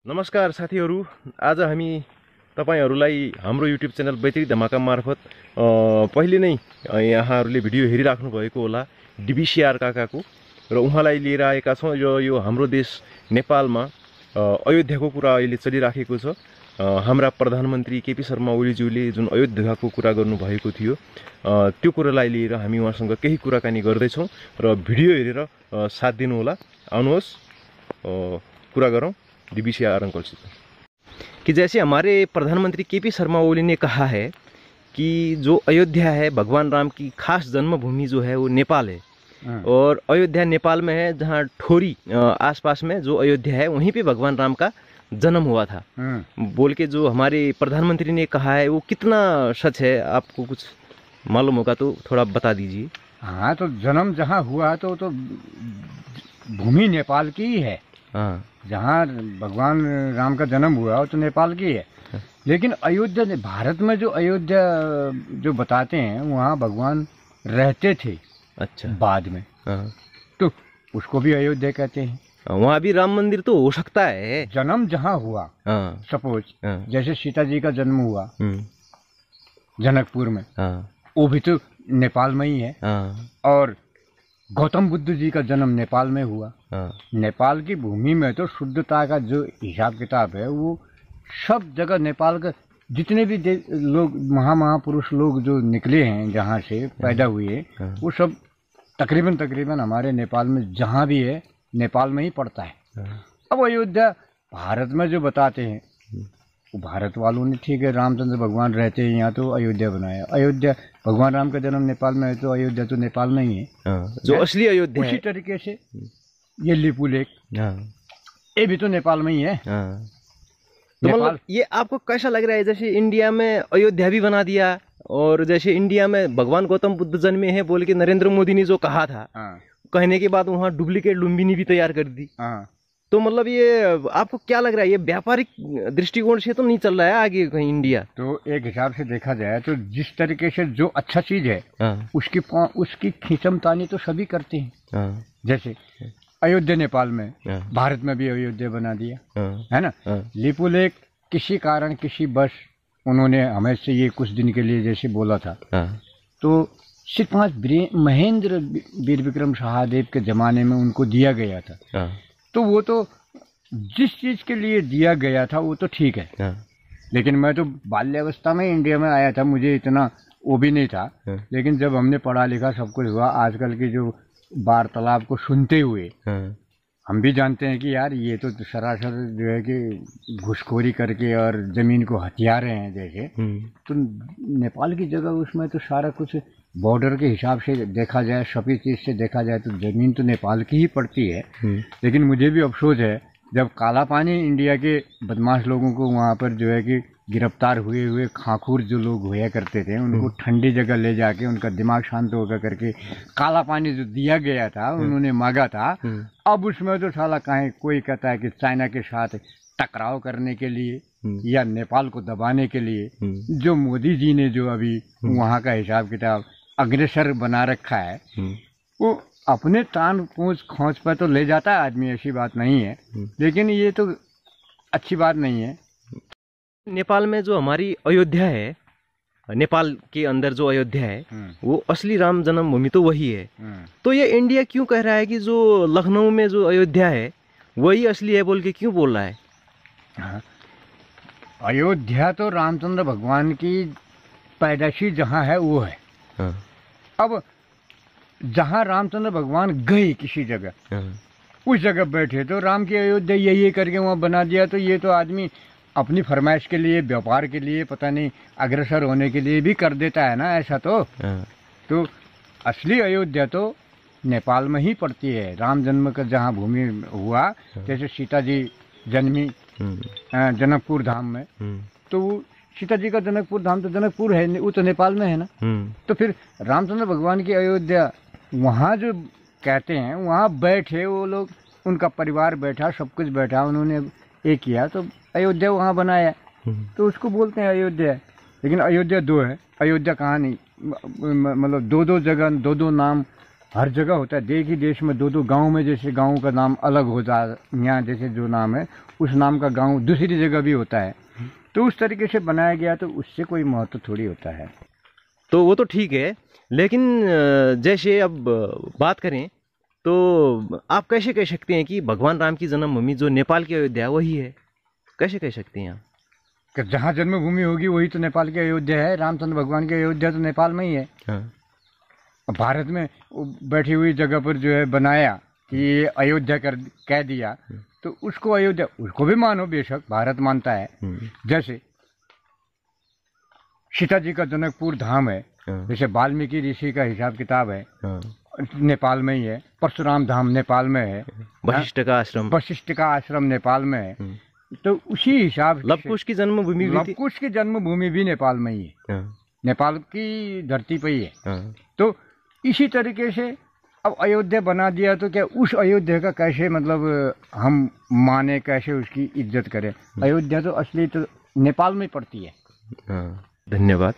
नमस्कार साथीहरू, आज हामी तपाईहरुलाई हाम्रो युट्युब च्यानल बैतडी धमाका मार्फत पहिले नै यहाँहरूले भिडियो हेरिराख्नु भएको होला डीबीसीआर काकाको र उहाँलाई लिएर आएका छौं। यो हाम्रो देश नेपालमा अयोध्याको कुरा अहिले चलिराखेको छ। हाम्रा प्रधानमन्त्री केपी शर्मा ओलीज्यूले जुन अयोध्याको कुरा गर्नु भएको थियो त्यो कुरालाई लिएर हामी उहाँसँग केही कुराकानी गर्दै छौं र भिडियो हेरेर साथ दिनु होला। आउनुहोस् कुरा गरौं डीबीसीआर अंकल से कि जैसे हमारे प्रधानमंत्री केपी शर्मा ओली ने कहा है कि जो अयोध्या है भगवान राम की खास जन्मभूमि जो है वो नेपाल है और अयोध्या नेपाल में है, जहाँ ठोरी आसपास में जो अयोध्या है वहीं पे भगवान राम का जन्म हुआ था बोल के जो हमारे प्रधानमंत्री ने कहा है वो कितना सच है? आपको कुछ मालूम होगा तो थोड़ा बता दीजिए। हाँ, तो जन्म जहाँ हुआ तो भूमि नेपाल की ही है। हाँ, जहाँ भगवान राम का जन्म हुआ तो नेपाल की है। लेकिन अयोध्या ने भारत में जो अयोध्या जो बताते हैं वहाँ भगवान रहते थे। अच्छा, बाद में तो उसको भी अयोध्या कहते हैं। वहाँ भी राम मंदिर तो हो सकता है। जन्म जहाँ हुआ, सपोज जैसे सीता जी का जन्म हुआ जनकपुर में, वो भी तो नेपाल में ही है। और गौतम बुद्ध जी का जन्म नेपाल में हुआ। नेपाल की भूमि में तो शुद्धता का जो हिसाब किताब है वो सब जगह नेपाल का जितने भी लोग महापुरुष लोग जो निकले हैं जहाँ से पैदा हुए वो सब तकरीबन हमारे नेपाल में जहाँ भी है नेपाल में ही पड़ता है। अब अयोध्या भारत में जो बताते हैं वो भारत वालों ने ठीक है, रामचंद्र भगवान रहते हैं यहाँ तो अयोध्या बनाया। अयोध्या भगवान राम का जन्म नेपाल में है तो अयोध्या तो नेपाल में ही है जो असली अयोध्या है। उसी तरीके से ये लिपू लेक ये भी तो नेपाल में ही है। तो मतलब ये आपको कैसा लग रहा है? जैसे इंडिया में अयोध्या भी बना दिया और जैसे इंडिया में भगवान गौतम बुद्ध जन्मे हैं बोल के नरेंद्र मोदी ने जो कहा था, कहने के बाद वहाँ डुप्लीकेट लुम्बिनी भी तैयार कर दी। तो मतलब ये आपको क्या लग रहा है, ये व्यापारिक दृष्टिकोण से तो नहीं चल रहा है आगे कहीं इंडिया? तो एक हिसाब से देखा जाए तो जिस तरीके से जो अच्छा चीज है उसकी खींचमतानी तो सभी करते हैं। जैसे अयोध्या नेपाल में, भारत में भी अयोध्या बना दिया है ना। लिपू लेक किसी कारण किसी बस उन्होंने हमें से ये कुछ दिन के लिए जैसे बोला था तो सिर्फ महेंद्र वीर विक्रम सहादेव के जमाने में उनको दिया गया था। तो वो तो जिस चीज के लिए दिया गया था वो तो ठीक है। लेकिन मैं तो बाल्यावस्था में इंडिया में आया था, मुझे इतना वो भी नहीं था। लेकिन जब हमने पढ़ा लिखा सब कुछ हुआ, आजकल की जो वार्तालाप को सुनते हुए हम भी जानते हैं कि यार ये तो सरासर जो है कि घुसखोरी करके और जमीन को हथिया रहे हैं जैसे। तो नेपाल की जगह उसमें तो सारा कुछ बॉर्डर के हिसाब से देखा जाए, सभी चीज से देखा जाए तो जमीन तो नेपाल की ही पड़ती है। लेकिन मुझे भी अफसोस है जब काला पानी इंडिया के बदमाश लोगों को वहाँ पर जो है कि गिरफ्तार हुए खाखूर जो लोग हुआ करते थे उनको ठंडी जगह ले जाके उनका दिमाग शांत होकर करके काला पानी जो दिया गया था उन्होंने मांगा था। अब उसमें तो साला कहीं कोई कहता है कि चाइना के साथ टकराव करने के लिए या नेपाल को दबाने के लिए जो मोदी जी ने जो अभी वहाँ का हिसाब किताब अग्रसर बना रखा है वो अपने तान पूछ खोज पर तो ले जाता है आदमी, ऐसी बात नहीं है। लेकिन ये तो अच्छी बात नहीं है। नेपाल में जो हमारी अयोध्या है, नेपाल के अंदर जो अयोध्या है वो असली राम जन्मभूमि तो वही है। तो ये इंडिया क्यों कह रहा है कि जो लखनऊ में जो अयोध्या है वही असली है बोल के क्यों बोल रहा है? अयोध्या तो रामचंद्र भगवान की पैदाशी जहाँ है वो है। अब जहाँ रामचंद्र भगवान गए किसी जगह उस जगह बैठे तो राम की अयोध्या यही करके वहाँ बना दिया। तो ये तो आदमी अपनी फरमाइश के लिए, व्यापार के लिए, पता नहीं अग्रसर होने के लिए भी कर देता है ना ऐसा। तो असली अयोध्या तो नेपाल में ही पड़ती है। राम जन्म का जहाँ भूमि हुआ, जैसे सीता जी जन्मी जनकपुर धाम में, तो सीता जी का जनकपुर धाम तो जनकपुर है, वो तो नेपाल में है ना। तो फिर रामचंद्र भगवान की अयोध्या वहाँ जो कहते हैं वहाँ बैठे वो लोग, उनका परिवार बैठा, सब कुछ बैठा, उन्होंने ये किया तो अयोध्या वहाँ बनाया तो उसको बोलते हैं अयोध्या। लेकिन अयोध्या दो है, अयोध्या कहाँ नहीं, मतलब दो जगह दो नाम हर जगह होता है। देश ही देश में 2-2 गांव में जैसे गांव का नाम अलग होता है, यहाँ जैसे जो नाम है उस नाम का गांव दूसरी जगह भी होता है, तो उस तरीके से बनाया गया, तो उससे कोई महत्व थोड़ी होता है। तो वो तो ठीक है, लेकिन जैसे अब बात करें तो आप कैसे कह सकते हैं कि भगवान राम की जन्मभूमि जो नेपाल की अयोध्या वही है? कैसे कह सकते हैं आप? कि जहाँ जन्मभूमि होगी वही तो नेपाल की अयोध्या है। रामचंद्र भगवान की अयोध्या तो नेपाल में ही है। हाँ। भारत में बैठी हुई जगह पर जो है बनाया कि ये अयोध्या कर कह दिया, तो उसको अयोध्या, उसको भी मानो, बेशक भारत मानता है। जैसे सीता जी का जनकपुर धाम है, जैसे वाल्मीकि ऋषि का हिसाब किताब है नेपाल में ही है। परशुराम धाम नेपाल में है। वशिष्ठ का आश्रम नेपाल में है। तो उसी हिसाब से लवकुश की जन्मभूमि भी नेपाल में ही है। नेपाल की धरती पर ही है। तो इसी तरीके से अब अयोध्या बना दिया, तो क्या उस अयोध्या का कैसे मतलब हम माने, कैसे उसकी इज्जत करें? अयोध्या तो असली तो नेपाल में पड़ती है। धन्यवाद।